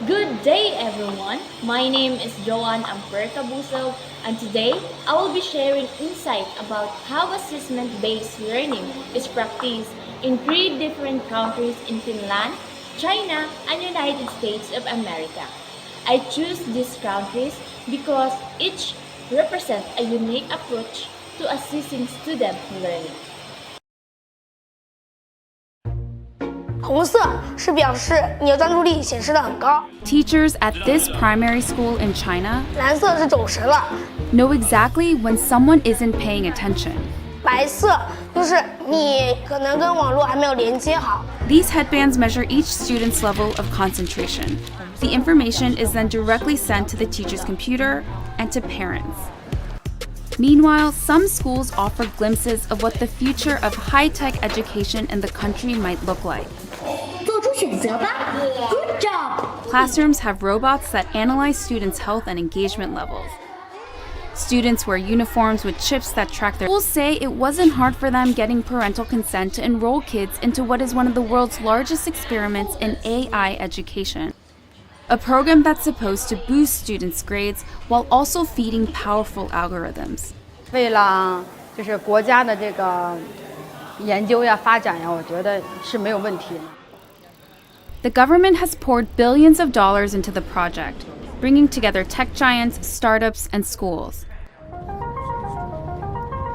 Good day, everyone. My name is Joanne Amper Cabusel, and today I will be sharing insight about how assessment-based learning is practiced in three different countries in Finland, China, and United States of America. I choose these countries because each represent a unique approach to assessing student learning. 红色是表示你的专注力显示的很高， Teachers at this primary school in China 蓝色是走神了， know exactly when someone isn't paying attention. 白色就是你可能跟网络还没有连接好。 These headbands measure each student's level of concentration. The information is then directly sent to the teacher's computer and to parents. Meanwhile, some schools offer glimpses of what the future of high-tech education in the country might look like. 做出选择吧 ，Good job！ Classrooms have robots that analyze students' health and engagement levels. Students wear uniforms with chips that track their schools say it wasn't hard for them getting parental consent to enroll kids into what is one of the world's largest experiments in AI education. A program that's supposed to boost students' grades while also feeding powerful algorithms. 为了就是国家的这个研究呀、发展呀，我觉得是没有问题的。 The government has poured billions of dollars into the project, bringing together tech giants, startups, and schools.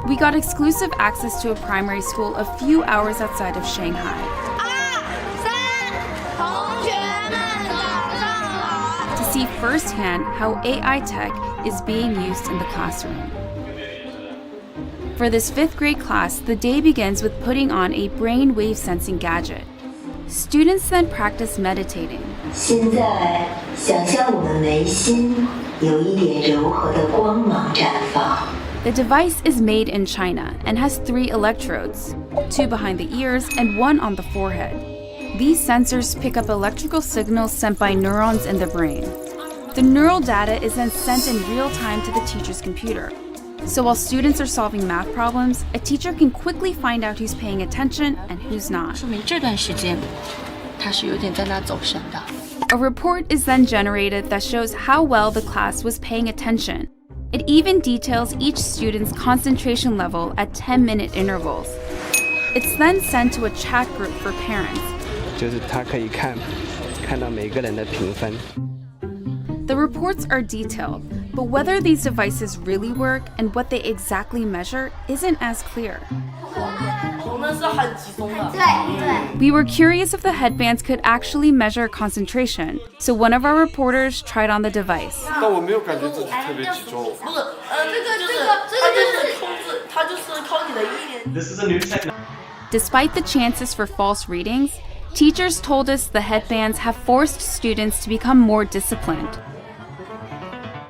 We got exclusive access to a primary school a few hours outside of Shanghai. 同学们早上好。 To see firsthand how AI tech is being used in the classroom. For this 5th grade class, the day begins with putting on a brainwave sensing gadget. Students then practice meditating. 现在，想象我们眉心有一点柔和的光芒绽放。 The device is made in China and has 3 electrodes, 2 behind the ears and 1 on the forehead. These sensors pick up electrical signals sent by neurons in the brain. The neural data is then sent in real time to the teacher's computer. So while students are solving math problems, a teacher can quickly find out who's paying attention and who's not. 说明这段时间他是有点在那走神的。 A report is then generated that shows how well the class was paying attention. It even details each student's concentration level at 10-minute intervals. It's then sent to a chat group for parents. 就是他可以看到每个人的评分。 The reports are detailed, but whether these devices really work and what they exactly measure isn't as clear. 红的是很集中的。对。 We were curious if the headbands could actually measure concentration, so one of our reporters tried on the device. 但我没有感觉自己特别集中。不是，就是控制，它就是靠你的意念。 This is a new technology. Despite the chances for false readings, teachers told us the headbands have forced students to become more disciplined.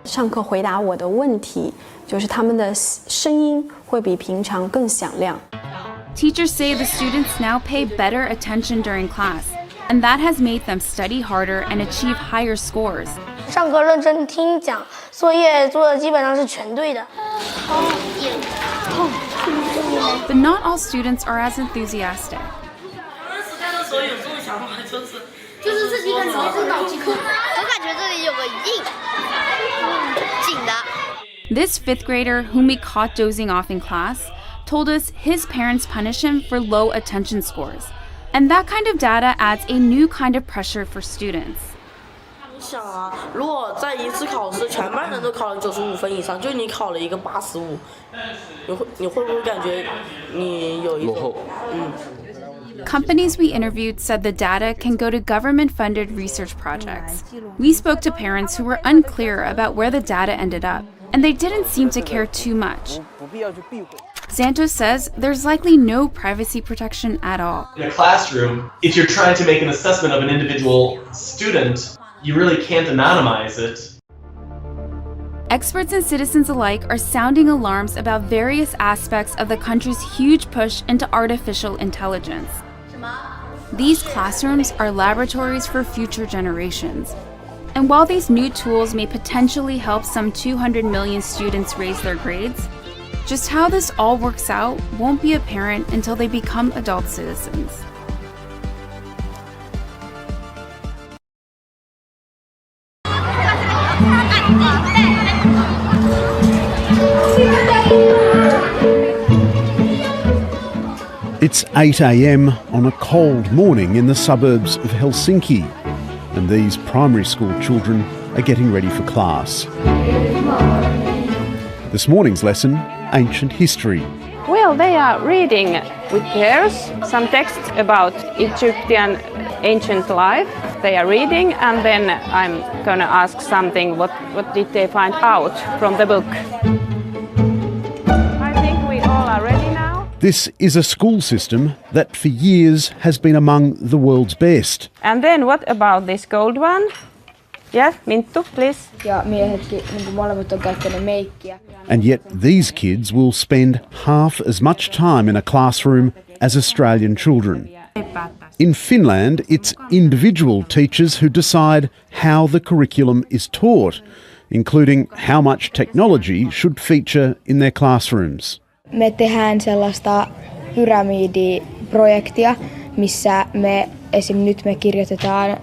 上课回答我的问题，就是他们的声音会比平常更响亮。 Teachers say the students now pay better attention during class, and that has made them study harder and achieve higher scores. 上课认真听讲，作业做的基本上是全对的。 But not all students are as enthusiastic. 实践的时候有这种想法，就是这几个女生是脑筋痛。我感觉这里有个紧的。 This 5th grader, whom we caught dozing off in class, told us his parents punish him for low attention scores. And that kind of data adds a new kind of pressure for students. 想啊，如果在一次考试全班人都考了95分以上，就你考了一个85，你会不会感觉你有一种Companies we interviewed said the data can go to government-funded research projects. We spoke to parents who were unclear about where the data ended up, and they didn't seem to care too much. Santos says there's likely no privacy protection at all. In a classroom, if you're trying to make an assessment of an individual student, you really can't anonymize it. Experts and citizens alike are sounding alarms about various aspects of the country's huge push into artificial intelligence. These classrooms are laboratories for future generations. And while these new tools may potentially help some 200 million students raise their grades, just how this all works out won't be apparent until they become adult citizens. It's 8 a.m. on a cold morning in the suburbs of Helsinki, and these primary school children are getting ready for class. This morning's lesson, ancient history. Well, they are reading with pairs some text about Egyptian ancient life. They are reading, and then I'm going to ask something, what did they find out from the book? I think we all are ready now. This is a school system that for years has been among the world's best. And then what about this gold one? Yes, Minttu, please. Ja miehetkin molemmat on käyttänyt meikkiä. And yet these kids will spend half as much time in a classroom as Australian children. In Finland, it's individual teachers who decide how the curriculum is taught, including how much technology should feature in their classrooms. Me tehdään sellaista pyramidiprojektia, missä nyt me kirjoitetaan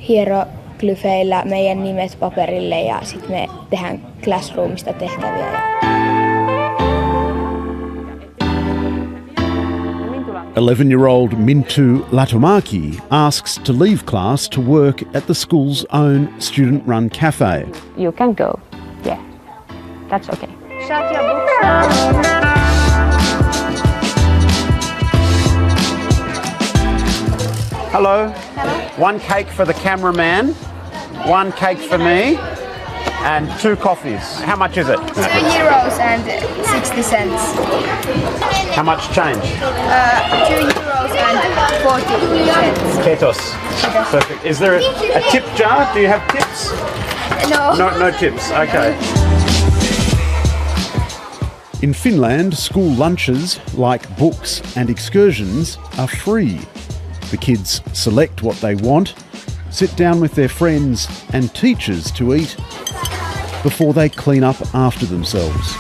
hieroglyfeillä meidän nimet paperille ja sitten me tehdään Classroomista tehtäviä. 11-year-old Minttu Latomaki asks to leave class to work at the school's own student-run cafe. You can go. Yeah, that's okay. Shut your books down. Hello. One cake for the cameraman, one cake for me, and 2 coffees. How much is it? €2 and 60 cents. How much change? €2 and 40 cents. Ketos. Perfect. Is there a tip jar? Do you have tips? No. No tips. Okay. In Finland, school lunches, like books and excursions, are free. The kids select what they want, sit down with their friends and teachers to eat before they clean up after themselves.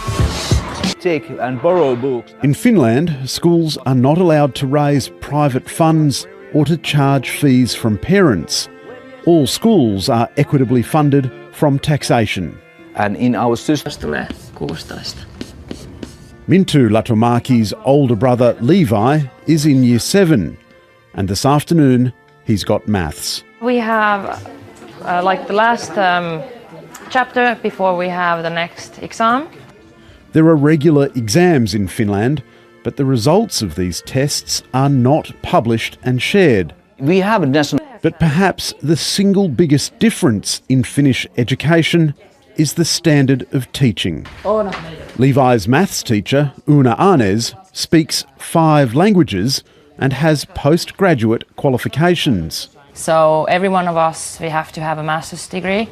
Take and borrow books. In Finland, schools are not allowed to raise private funds or to charge fees from parents. All schools are equitably funded from taxation. And in our system, Minttu Latomaki's older brother Levi is in Year 7, and this afternoon he's got maths. We have like the last chapter before we have the next exam. There are regular exams in Finland, but the results of these tests are not published and shared. We have a national... But perhaps the single biggest difference in Finnish education is the standard of teaching. Levi's maths teacher, Una Arnes, speaks 5 languages and has postgraduate qualifications. So every one of us, we have to have a master's degree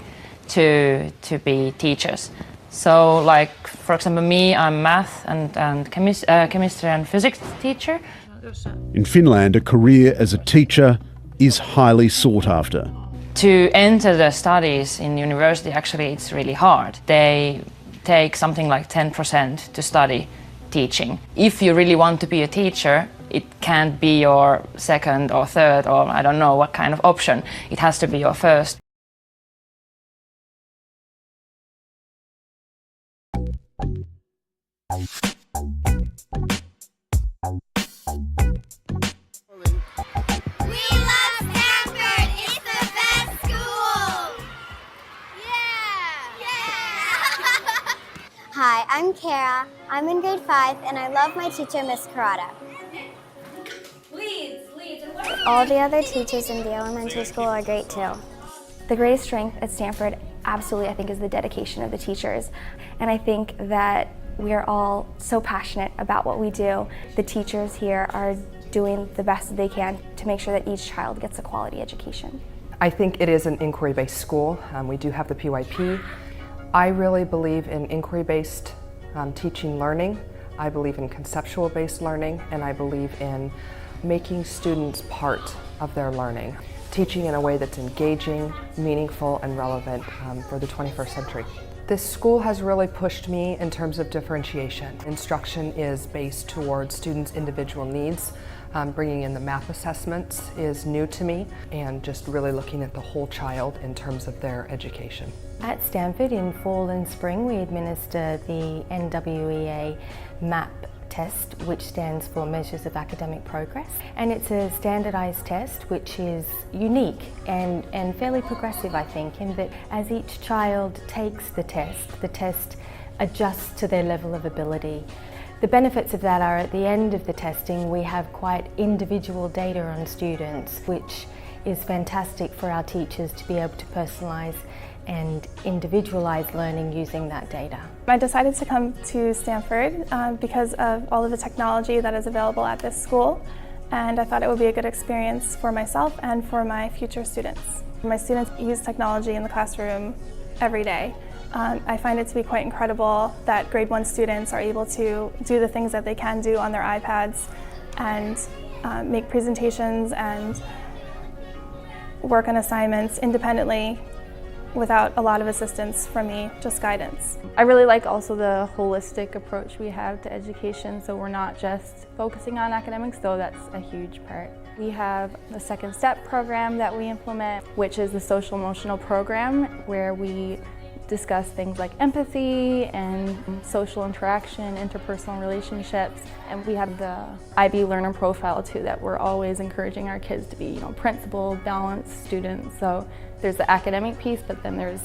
to be teachers. So like, for example, me, I'm math and chemistry and physics teacher. In Finland, a career as a teacher is highly sought after. To enter the studies in university, actually, it's really hard. They take something like 10% to study teaching. If you really want to be a teacher, it can't be your second or third or I don't know what kind of option. It has to be your first. Hi, I'm Kara. I'm in grade 5 and I love my teacher, Miss Karada. All the other teachers in the elementary school are great too. The greatest strength at Stanford, absolutely, I think, is the dedication of the teachers. And I think that we are all so passionate about what we do. The teachers here are doing the best that they can to make sure that each child gets a quality education. I think it is an inquiry-based school. We do have the PYP. I really believe in inquiry-based teaching learning. I believe in conceptual-based learning, and I believe in making students part of their learning. Teaching in a way that's engaging, meaningful, and relevant for the 21st century. This school has really pushed me in terms of differentiation. Instruction is based towards students' individual needs, Bringing in the math assessments is new to me, and just really looking at the whole child in terms of their education. At Stanford in fall and spring we administer the NWEA MAP test, which stands for Measures of Academic Progress, and it's a standardised test which is unique and fairly progressive, I think, in that as each child takes the test adjusts to their level of ability. The benefits of that are at the end of the testing we have quite individual data on students, which is fantastic for our teachers to be able to personalise and individualise learning using that data. I decided to come to Stanford because of all of the technology that is available at this school, and I thought it would be a good experience for myself and for my future students. My students use technology in the classroom every day. I find it to be quite incredible that grade 1 students are able to do the things that they can do on their iPads and make presentations and work on assignments independently without a lot of assistance from me, just guidance. I really like also the holistic approach we have to education, so we're not just focusing on academics, though that's a huge part. We have the Second Step program that we implement, which is the social emotional program where we discuss things like empathy and social interaction, interpersonal relationships. And we have the IB learner profile too, that we're always encouraging our kids to be, principled, balanced students. So there's the academic piece, but then there's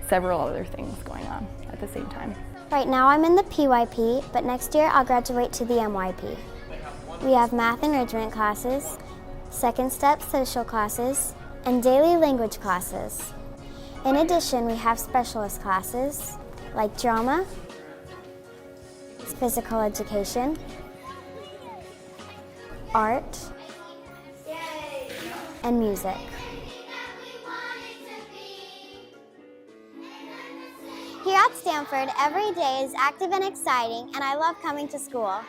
several other things going on at the same time. Right now I'm in the PYP, but next year I'll graduate to the MYP. We have math enrichment classes, second step social classes, and daily language classes. In addition, we have specialist classes like drama, physical education, art, and music. Here at Stanford, every day is active and exciting, and I love coming to school.